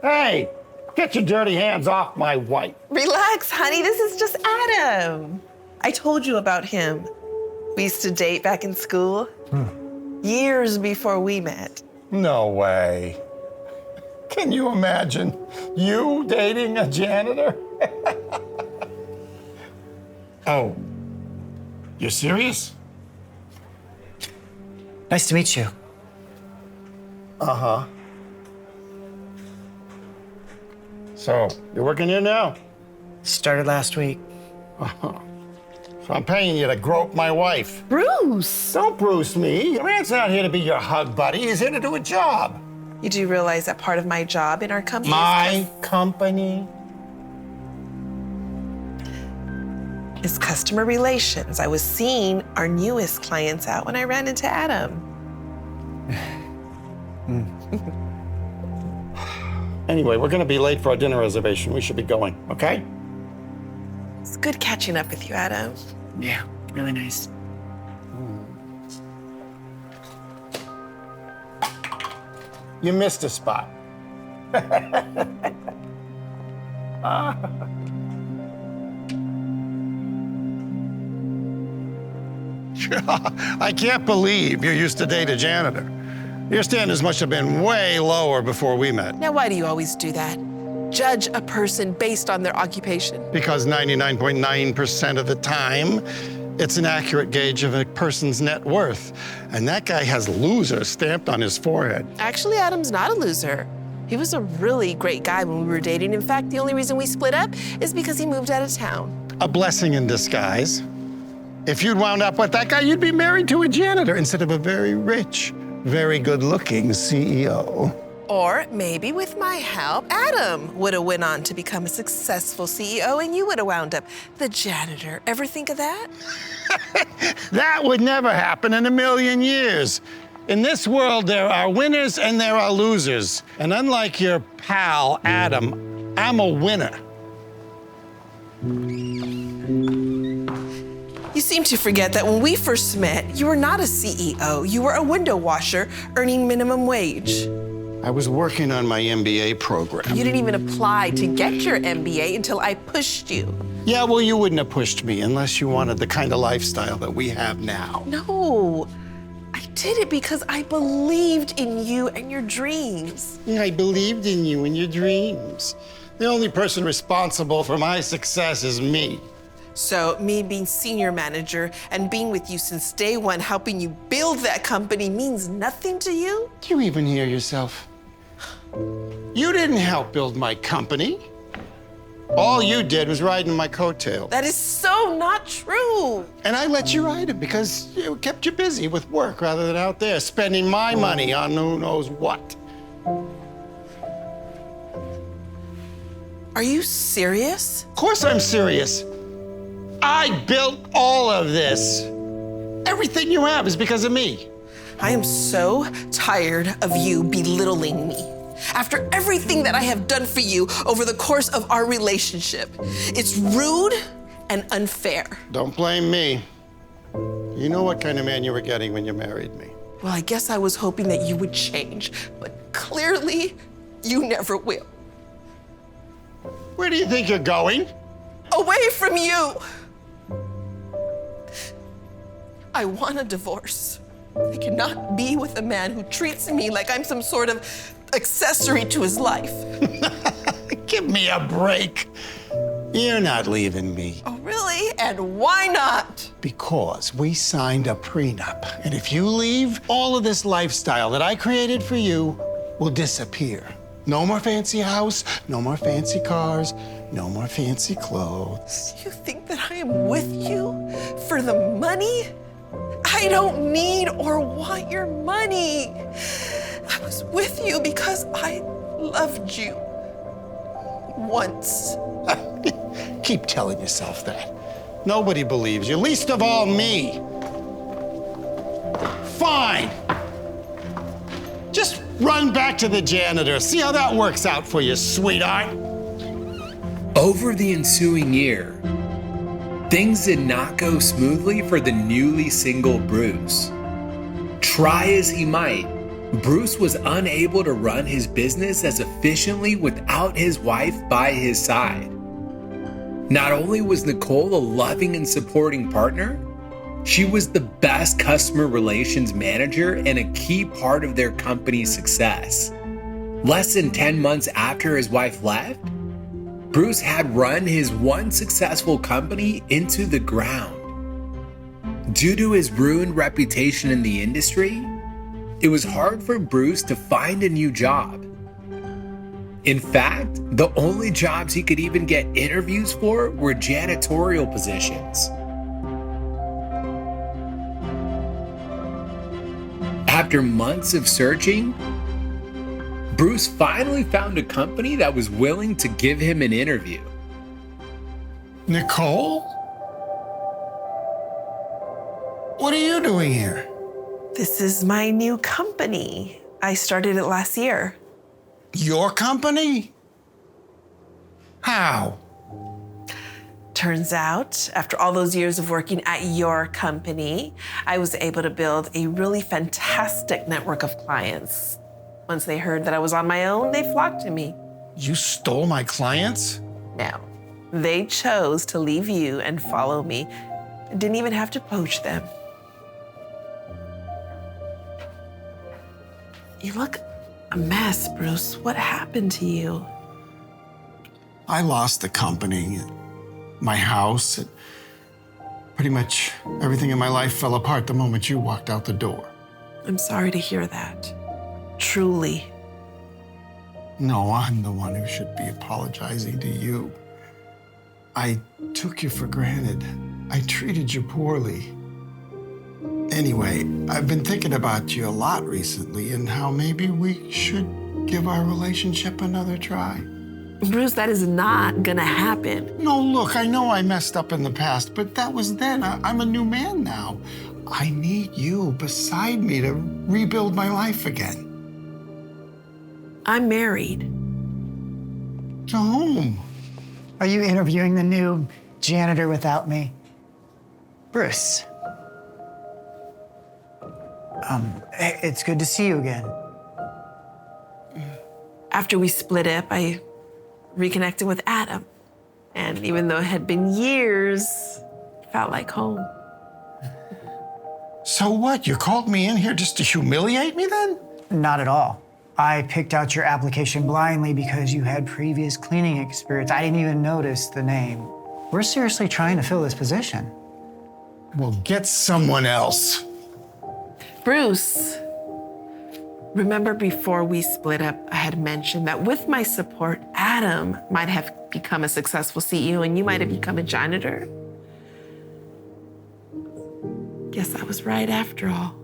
Hey, get your dirty hands off my wife. Relax, honey. This is just Adam. I told you about him. We used to date back in school. Years before we met. No way. Can you imagine you dating a janitor? Oh, you're serious? Nice to meet you. Uh-huh. So, you're working here now? Started last week. Uh-huh. So I'm paying you to grope my wife. Bruce! Don't Bruce me. Your man's not here to be your hug buddy. He's here to do a job. You do realize that part of my job in our company My company? is customer relations. I was seeing our newest clients out when I ran into Adam. Anyway, we're gonna be late for our dinner reservation. We should be going, okay? It's good catching up with you, Adam. Yeah, really nice. You missed a spot. I can't believe you used to date a janitor. Your standards must have been way lower before we met. Now, why do you always do that? Judge a person based on their occupation. Because 99.9% of the time, it's an accurate gauge of a person's net worth. And that guy has loser stamped on his forehead. Actually, Adam's not a loser. He was a really great guy when we were dating. In fact, the only reason we split up is because he moved out of town. A blessing in disguise. If you'd wound up with that guy, you'd be married to a janitor instead of a very rich, very good-looking CEO. Or maybe with my help, Adam would have went on to become a successful CEO and you would have wound up the janitor. Ever think of that? That would never happen in a million years. In this world, there are winners and there are losers. And unlike your pal, Adam, I'm a winner. You seem to forget that when we first met, you were not a CEO. You were a window washer earning minimum wage. I was working on my MBA program. You didn't even apply to get your MBA until I pushed you. Yeah, well, you wouldn't have pushed me unless you wanted the kind of lifestyle that we have now. No, I did it because I believed in you and your dreams. I believed in you and your dreams. The only person responsible for my success is me. So me being senior manager and being with you since day one, helping you build that company means nothing to you? Do you even hear yourself? You didn't help build my company. All you did was ride in my coattail. That is so not true. And I let you ride it because it kept you busy with work rather than out there spending my money on who knows what. Are you serious? Of course I'm serious. I built all of this. Everything you have is because of me. I am so tired of you belittling me. After everything that I have done for you over the course of our relationship, it's rude and unfair. Don't blame me. You know what kind of man you were getting when you married me. Well, I guess I was hoping that you would change, but clearly you never will. Where do you think you're going? Away from you. I want a divorce. I cannot be with a man who treats me like I'm some sort of accessory to his life. Give me a break. You're not leaving me. Oh, really? And why not? Because we signed a prenup. And if you leave, all of this lifestyle that I created for you will disappear. No more fancy house, no more fancy cars, no more fancy clothes. Do you think that I am with you for the money? I don't need or want your money. I was with you because I loved you. Once. Keep telling yourself that. Nobody believes you, least of all me. Fine. Just run back to the janitor. See how that works out for you, sweetheart. Over the ensuing year, things did not go smoothly for the newly single Bruce. Try as he might, Bruce was unable to run his business as efficiently without his wife by his side. Not only was Nicole a loving and supporting partner, she was the best customer relations manager and a key part of their company's success. Less than 10 months after his wife left, Bruce had run his one successful company into the ground. Due to his ruined reputation in the industry, it was hard for Bruce to find a new job. In fact, the only jobs he could even get interviews for were janitorial positions. After months of searching, Bruce finally found a company that was willing to give him an interview. Nicole? What are you doing here? This is my new company. I started it last year. Your company? How? Turns out, after all those years of working at your company, I was able to build a really fantastic network of clients. Once they heard that I was on my own, they flocked to me. You stole my clients? No, they chose to leave you and follow me. I didn't even have to poach them. You look a mess, Bruce. What happened to you? I lost the company, my house, and pretty much everything in my life fell apart the moment you walked out the door. I'm sorry to hear that. Truly. No, I'm the one who should be apologizing to you. I took you for granted. I treated you poorly. Anyway, I've been thinking about you a lot recently and how maybe we should give our relationship another try. Bruce, that is not gonna happen. No, look, I know I messed up in the past, but that was then. I'm a new man now. I need you beside me to rebuild my life again. I'm married. To whom? Are you interviewing the new janitor without me? Bruce. It's good to see you again. After we split up, I reconnected with Adam. And even though it had been years, it felt like home. So what? You called me in here just to humiliate me then? Not at all. I picked out your application blindly because you had previous cleaning experience. I didn't even notice the name. We're seriously trying to fill this position. Well, get someone else. Bruce, remember before we split up, I had mentioned that with my support, Adam might have become a successful CEO and you might have become a janitor? Guess I was right after all.